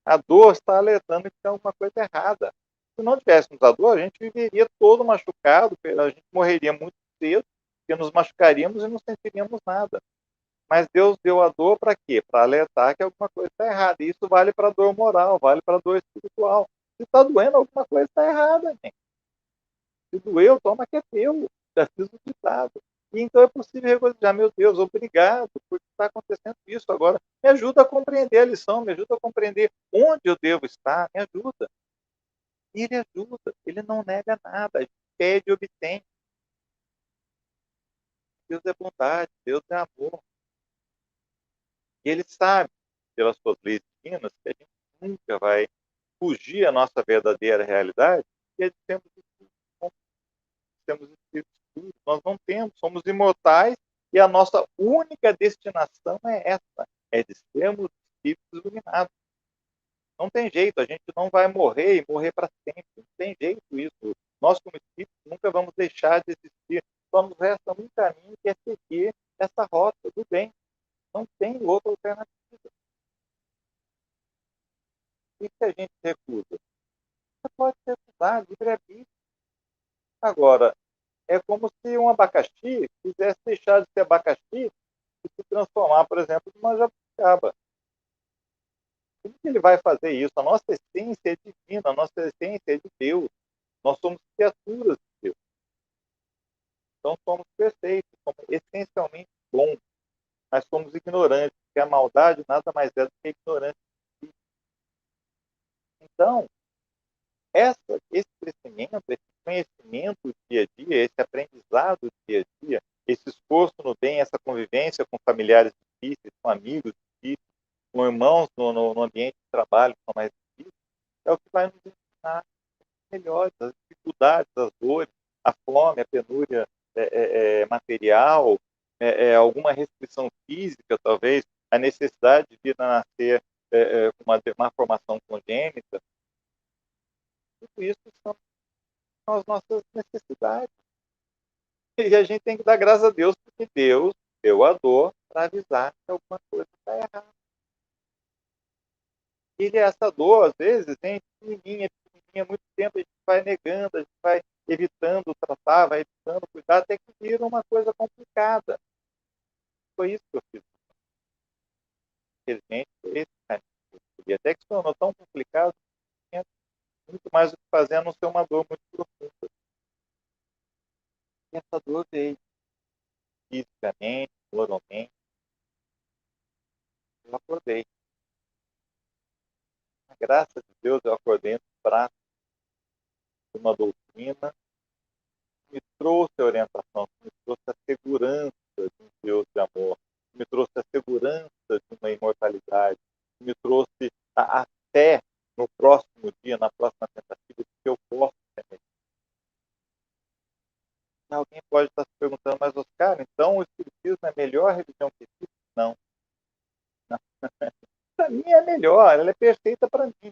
A dor está alertando que tem alguma coisa errada. Se não tivéssemos a dor, a gente viveria todo machucado, a gente morreria muito cedo, porque nos machucaríamos e não sentiríamos nada. Mas Deus deu a dor para quê? Para alertar que alguma coisa está errada. E isso vale para a dor moral, vale para a dor espiritual. Se está doendo, alguma coisa está errada, gente. Se doeu, toma que é teu. Já fiz o ditado. E então é possível regozijar. Meu Deus, obrigado por estar acontecendo isso agora. Me ajuda a compreender a lição, me ajuda a compreender onde eu devo estar, me ajuda. E ele ajuda, ele não nega nada, a gente pede e obtém. Deus é bondade, Deus é amor. E ele sabe, pelas suas leis divinas, que a gente nunca vai fugir à nossa verdadeira realidade, e é de sermos espíritos, temos espíritos puros. Nós não temos, somos imortais, e a nossa única destinação é essa, é de sermos espíritos iluminados. Não tem jeito, a gente não vai morrer e morrer para sempre. Não tem jeito isso. Nós, como espíritos, nunca vamos deixar de existir. Só nos resta um caminho, que é seguir essa rota do bem. Não tem outra alternativa. E se a gente recusa? Você pode recusar, livre-arbítrio. Agora, é como se um abacaxi quisesse deixar de ser abacaxi e se transformar, por exemplo, numa jabuticaba. Como que ele vai fazer isso? A nossa essência é divina, a nossa essência é de Deus. Nós somos criaturas de Deus. Então somos perfeitos, somos essencialmente bons, mas somos ignorantes, porque a maldade nada mais é do que ignorância. Então, esse crescimento, esse conhecimento dia a dia, esse aprendizado dia a dia, esse esforço no bem, essa convivência com familiares difíceis, com amigos difíceis, com irmãos no ambiente de trabalho que são mais difíceis, é o que vai nos ensinar melhores, as dificuldades, as dores, a fome, a penúria material, alguma restrição física, talvez, a necessidade de vir a nascer com uma formação congênita. Tudo isso são as nossas necessidades. E a gente tem que dar graças a Deus, porque Deus deu a dor para avisar que alguma coisa está errada. E essa dor, às vezes, vem pequenininha, muito tempo a gente vai negando, a gente vai evitando tratar, vai evitando cuidar, até que vira uma coisa complicada. Foi isso que eu fiz. Infelizmente, foi esse caminho. E até que se tornou tão complicado, tinha muito mais o que fazer, a não ser uma dor muito profunda. E essa dor veio fisicamente, moralmente. Eu acordei. A graça de Deus, eu acordei no braço de uma doutrina que me trouxe a orientação, que me trouxe a segurança de um Deus de amor, que me trouxe a segurança de uma imortalidade, que me trouxe a fé no próximo dia, na próxima tentativa, de que eu posso ser melhor. Alguém pode estar se perguntando, mas Oscar, então o Espiritismo é a melhor religião que existe? Não. Não. Para mim é a melhor, ela é perfeita para mim.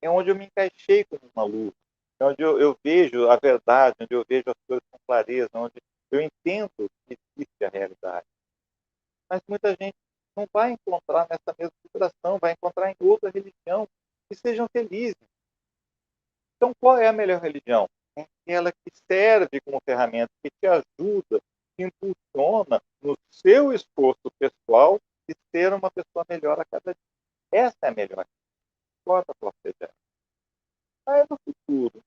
É onde eu me encaixei como uma luz, é onde eu vejo a verdade, onde eu vejo as coisas com clareza, onde eu entendo que existe a realidade. Mas muita gente não vai encontrar nessa mesma vibração, vai encontrar em outra religião, que sejam felizes. Então, qual é a melhor religião? É aquela que serve como ferramenta, que te ajuda, que impulsiona no seu esforço pessoal de ser uma pessoa melhor a cada dia. Essa é a melhor. Não importa qual seja ela. Aí no futuro,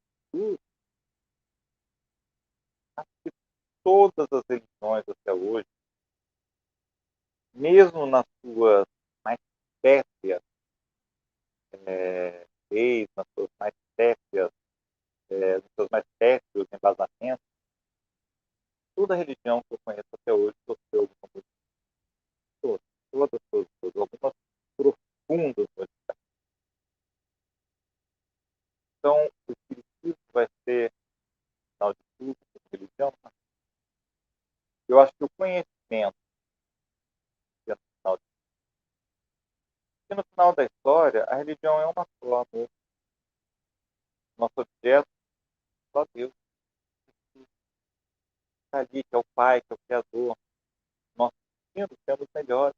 acho que todas as religiões até hoje, mesmo nas suas mais pétreas leis, nas suas mais pétreas, nos seus mais pétreos embasamentos, toda religião que eu conheço até hoje sofreu alguma modificação. Todas, algumas profundas modificações. Então, o espiritismo vai ser, final de tudo, religião. Eu acho que o conhecimento, no final, porque no final da história, a religião é uma só, né? Nosso objeto é só Deus. Está ali, que é o Pai, que é o Criador. Nós sendo melhores.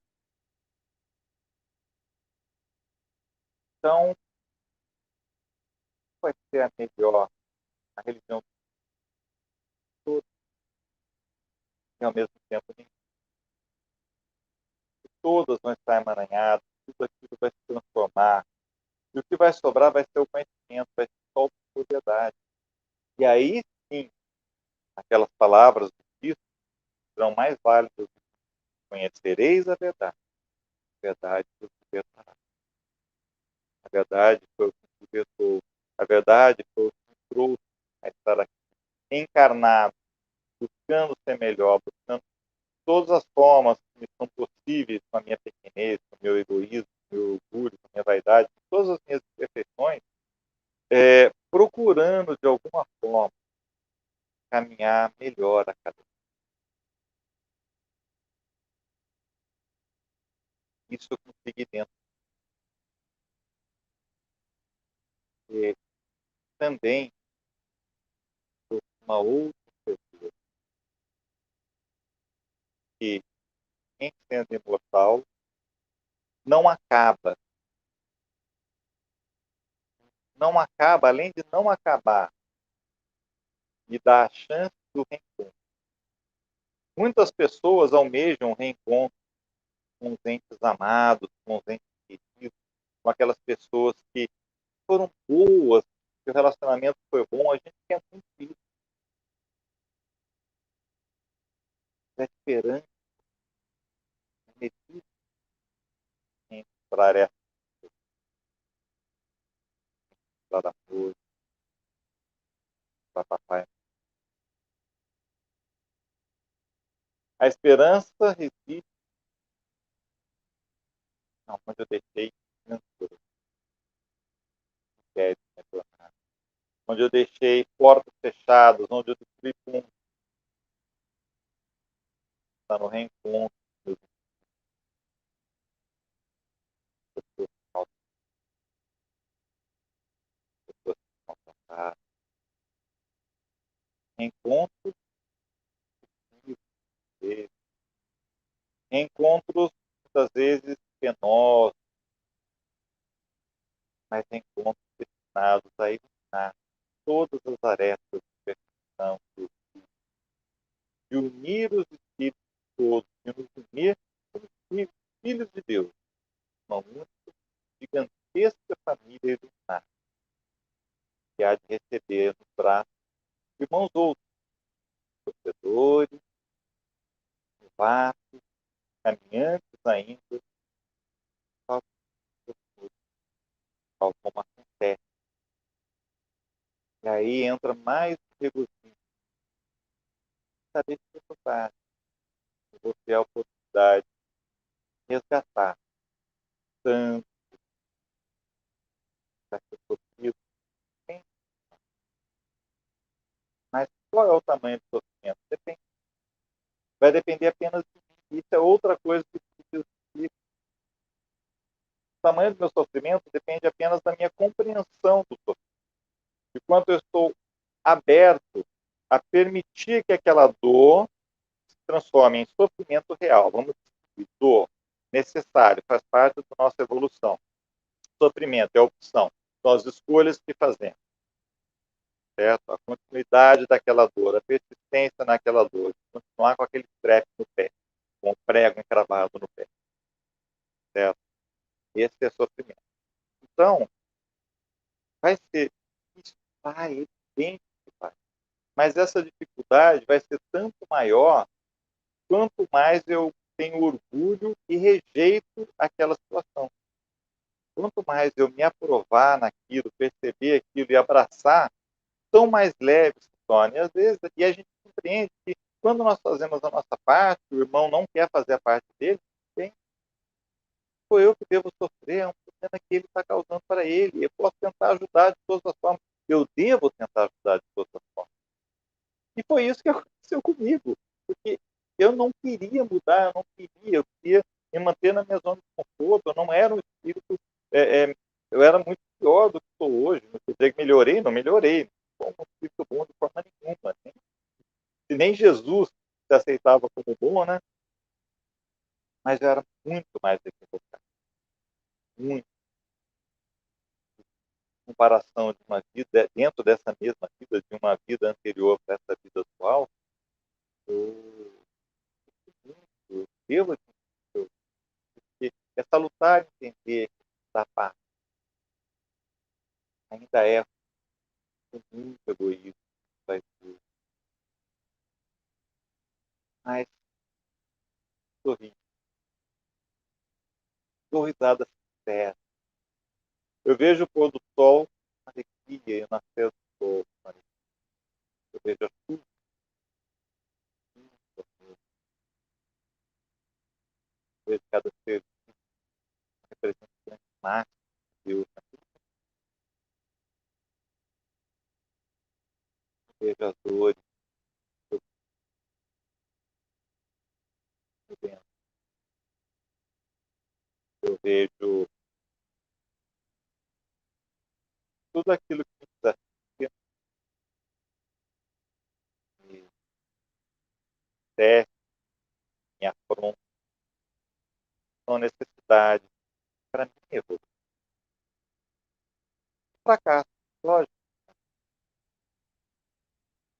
Então, vai ser a melhor, a religião de todos, e ao mesmo tempo nem todas vão estar emaranhadas, tudo aquilo vai se transformar. E o que vai sobrar vai ser o conhecimento, vai ser só a propriedade. E aí sim, aquelas palavras do Cristo serão mais válidas. Conhecereis a verdade vos libertará. A verdade foi o que me libertou. A verdade foi o que me trouxe a estar aqui, encarnado, buscando ser melhor, buscando todas as formas que me são possíveis com a minha pequenez, com o meu egoísmo, com o meu orgulho, com a minha vaidade, com todas as minhas imperfeições, procurando, de alguma forma, caminhar melhor a cada dia. Isso eu consegui dentro. E também uma outra pessoa que, em sendo imortal, não acaba. Não acaba, além de não acabar, me dá a chance do reencontro. Muitas pessoas almejam reencontro com os entes amados, com os entes queridos, com aquelas pessoas que foram boas, que o relacionamento foi bom, a gente quer muito isso. A esperança medida em para essa para amor, para papai. A esperança reside onde eu deixei âncoras, onde eu deixei portas fechadas, onde eu destruí pontos, está no reencontro. Encontros encontros muitas vezes penosos, mas encontros destinados a iluminar todas as arestas de perfeição, de unir os espíritos todos, de nos unir como filhos de Deus, uma única, gigantesca família iluminada, que há de receber nos braços irmãos outros, sofredores, novatos, caminhantes ainda, tal como acontece. E aí entra mais um regozijo, saber que eu faço, eu vou ter a oportunidade de resgatar tanto vai ser sofrido, mas qual é o tamanho do sofrimento? Depende. Vai depender apenas de mim. Isso é outra coisa que preciso dizer. O tamanho do meu sofrimento depende apenas da minha compreensão do sofrimento. De quanto eu estou aberto a permitir que aquela dor se transforme em sofrimento real. Vamos dizer, dor necessário, faz parte da nossa evolução. Sofrimento é opção, são as escolhas que fazemos. Certo? A continuidade daquela dor, a persistência naquela dor, continuar com aquele treco no pé, com o prego encravado no pé. Certo? Esse é sofrimento. Então, vai ser isso, vai, evidente que vai. Mas essa dificuldade vai ser tanto maior quanto mais eu tenho orgulho e rejeito aquela situação. Quanto mais eu me aprovar naquilo, perceber aquilo e abraçar, tão mais leve se torna. E às vezes, e a gente compreende que quando nós fazemos a nossa parte, o irmão não quer fazer a parte dele, bem, sou eu que devo sofrer, é um problema que ele está causando para ele. Eu posso tentar ajudar de todas as formas. Eu devo tentar ajudar de todas as formas. E foi isso que aconteceu comigo. Porque eu não queria mudar, eu queria me manter na minha zona de conforto. Eu não era um espírito. Eu era muito pior do que sou hoje. Não quer dizer que melhorei, não melhorei. Não sou um espírito bom de forma nenhuma. Né? Se nem Jesus se aceitava como bom, né? Mas eu era muito mais equivocado. Muito. comparação de uma vida, dentro dessa mesma vida, de uma vida anterior para essa vida atual, eu, eu devo admitir, porque é salutar entender que da parte ainda é muito egoísta, vai ser, mas sorri, dou risada sincera. Eu vejo o pôr do sol, alegria, e o nascer do sol, eu vejo a chuva, eu vejo cada ser representante máximo de Deus, eu vejo as dores, eu vejo, eu vejo tudo aquilo que me desafia, me teste, me afronta, são necessidades para mim evoluir. Fracasso, lógico,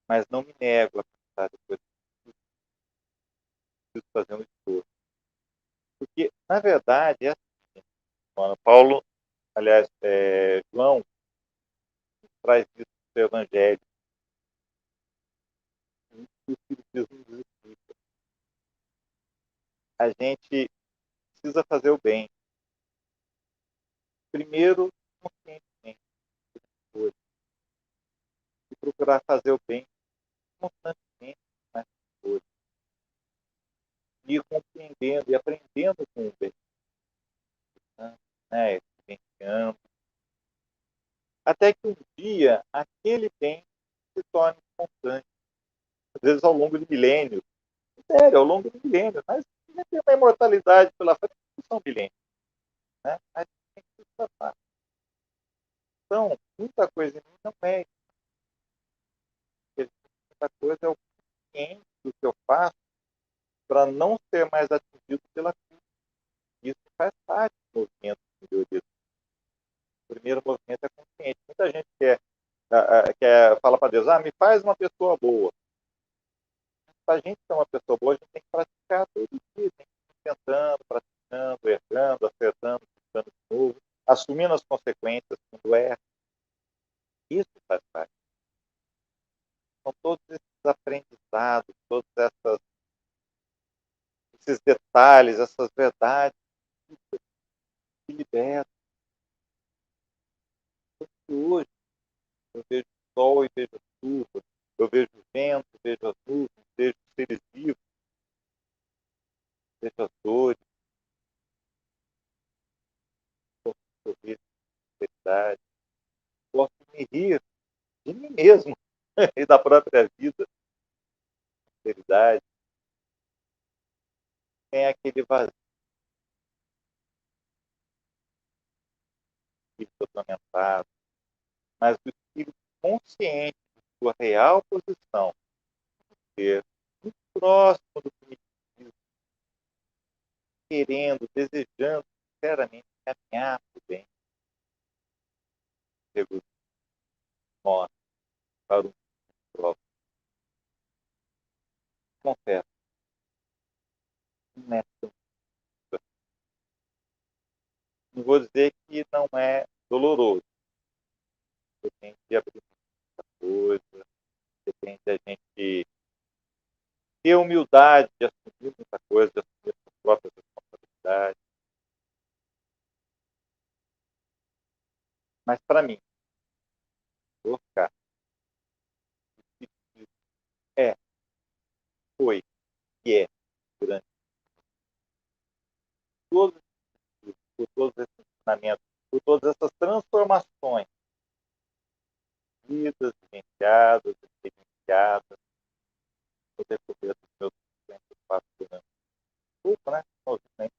mas não me nego a pensar depois que preciso fazer um esforço. Porque, na verdade, é assim, mano, Paulo, aliás, João, traz isso do Evangelho, e o Espiritismo nos explica. A gente precisa fazer o bem, primeiro, conscientemente, e procurar fazer o bem constantemente, né, e ir compreendendo e aprendendo com o bem, né, experienciando, até que um dia aquele bem se torne constante, às vezes ao longo de milênios, sério, ao longo de milênios, mas tem uma imortalidade pela frente, não são milênios, né? Mas tem que se tratar. Então, muita coisa em mim não é isso. Muita coisa é o consciente do que eu faço para não ser mais atingido pela crise. Isso faz parte do movimento de melhoria. O primeiro movimento é consciente. Muita gente fala para Deus, me faz uma pessoa boa. Para a gente ser uma pessoa boa, a gente tem que praticar todo dia, tem que ir tentando, praticando, errando, acertando, tentando de novo, assumindo as consequências quando erra. Isso faz parte. São todos esses aprendizados, todos esses detalhes, essas verdades que libertam. Porque hoje eu vejo o sol e vejo a chuva, eu vejo o vento, vejo as nuvens, vejo os seres vivos, vejo as dores, posso sorrir de felicidade, posso me rir de mim mesmo e da própria vida, sinceridade, tem aquele vazio atormentado, mas o espírito consciente de sua real posição, ser muito próximo do primitivo, querendo, desejando sinceramente caminhar para o bem, segundo nós, para o próprio. Confesso, não é tão. Não vou dizer que não é doloroso. Depende de abrir muita coisa, depende da gente ter humildade de assumir muita coisa, de assumir as próprias responsabilidades. Mas, para mim, vou ficar. É, foi e é durante todos, por todos esses ensinamentos, por todas essas transformações, vidas, vivenciadas, experienciadas, no decorrer dos meus 54 anos. Desculpa, né? Movimento,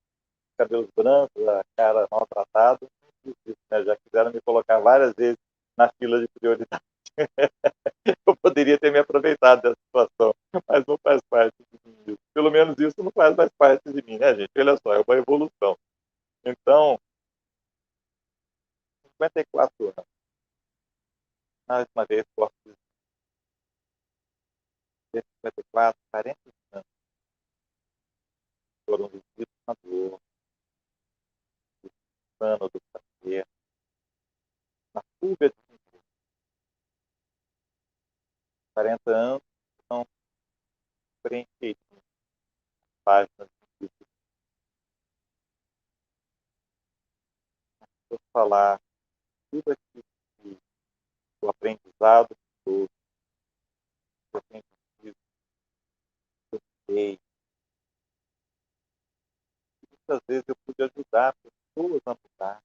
cabelos brancos, a cara maltratada, né? Já quiseram me colocar várias vezes na fila de prioridade. Eu poderia ter me aproveitado dessa situação, mas não faz parte de mim. Pelo menos isso não faz mais parte de mim, né, gente? Olha só, é uma evolução. Então, 54 anos. mais uma vez, posso dizer 54, 40 anos foram vividos na dor, no plano do prazer, na fuga de 40 anos, são preenchidos páginas de livro. Se eu falar tudo aquilo que o aprendizado todo, que eu tenho vivido, que eu sei, muitas vezes eu pude ajudar pessoas a mudar,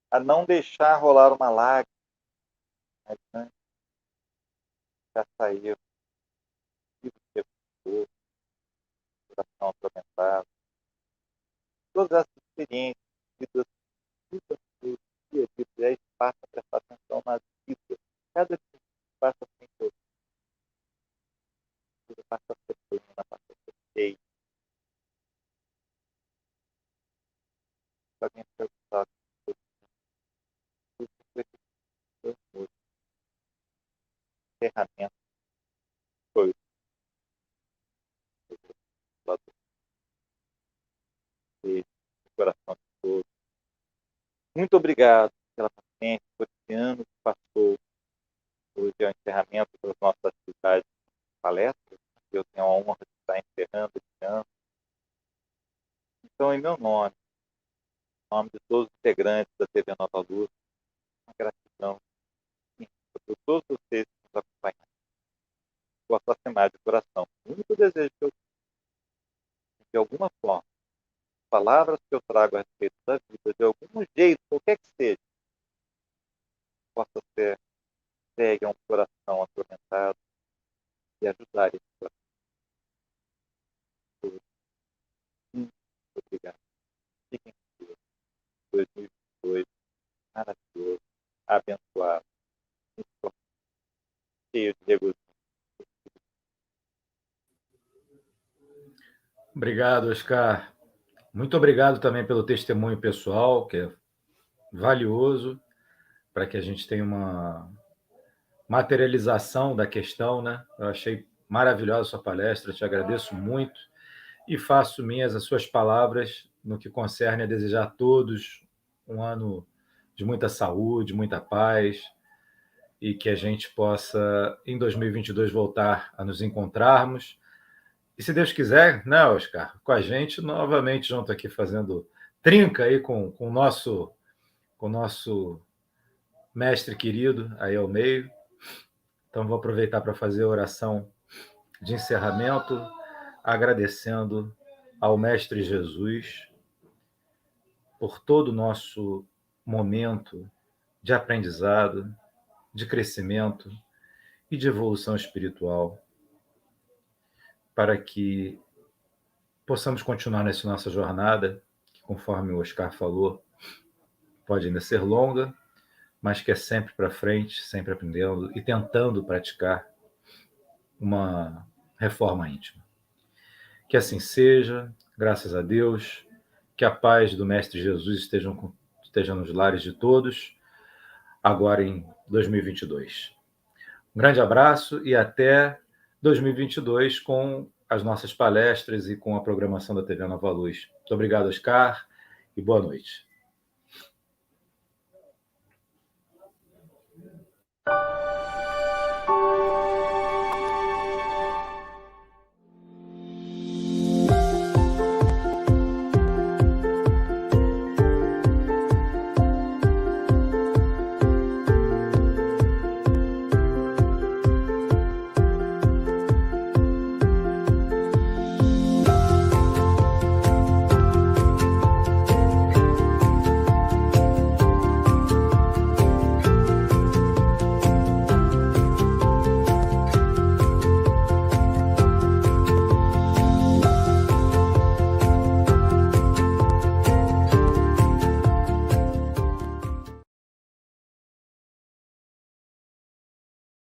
a não deixar rolar uma lágrima, mas antes já saiu, vivo de coração atormentado. Todas essas experiências, vidas, muitas coisas, dia a dia, aí passa a prestar atenção na vida. Cada dia passa a ser importante, passa a ser plena, passa a ser feita. Se alguém perguntar o ferramenta foi o lado do coração de todos. Muito obrigado pela paciência, por esse ano que passou. Hoje é o encerramento das nossas atividades de palestras. Eu tenho a honra de estar encerrando esse ano. Então, em meu nome, em nome de todos os integrantes da TV Nova Luz, uma gratidão por todos vocês que nos acompanharam. Posso afirmar de coração, o único desejo que eu tenho, de alguma forma, palavras que eu trago a respeito da vida, de algum jeito, qualquer que seja, possa ser pegue a um coração atormentado e ajudar esse coração. Muito obrigado. Fiquem com Deus. 2022, maravilhoso, abençoado, cheio de regozijo. Obrigado, Oscar. Muito obrigado também pelo testemunho pessoal, que é valioso para que a gente tenha uma materialização da questão, né? Eu achei maravilhosa a sua palestra, te agradeço muito e faço minhas as suas palavras no que concerne a desejar a todos um ano de muita saúde, muita paz e que a gente possa, em 2022, voltar a nos encontrarmos. E se Deus quiser, né, Oscar, com a gente novamente junto aqui fazendo trinca aí com o nosso mestre querido aí ao meio. Então vou aproveitar para fazer a oração de encerramento, agradecendo ao Mestre Jesus por todo o nosso momento de aprendizado, de crescimento e de evolução espiritual, para que possamos continuar nessa nossa jornada, que, conforme o Oscar falou, pode ainda ser longa, mas que é sempre para frente, sempre aprendendo e tentando praticar uma reforma íntima. Que assim seja, graças a Deus, que a paz do Mestre Jesus esteja nos lares de todos, agora em 2022. Um grande abraço e até 2022 com as nossas palestras e com a programação da TV Nova Luz. Muito obrigado, Oscar, e boa noite.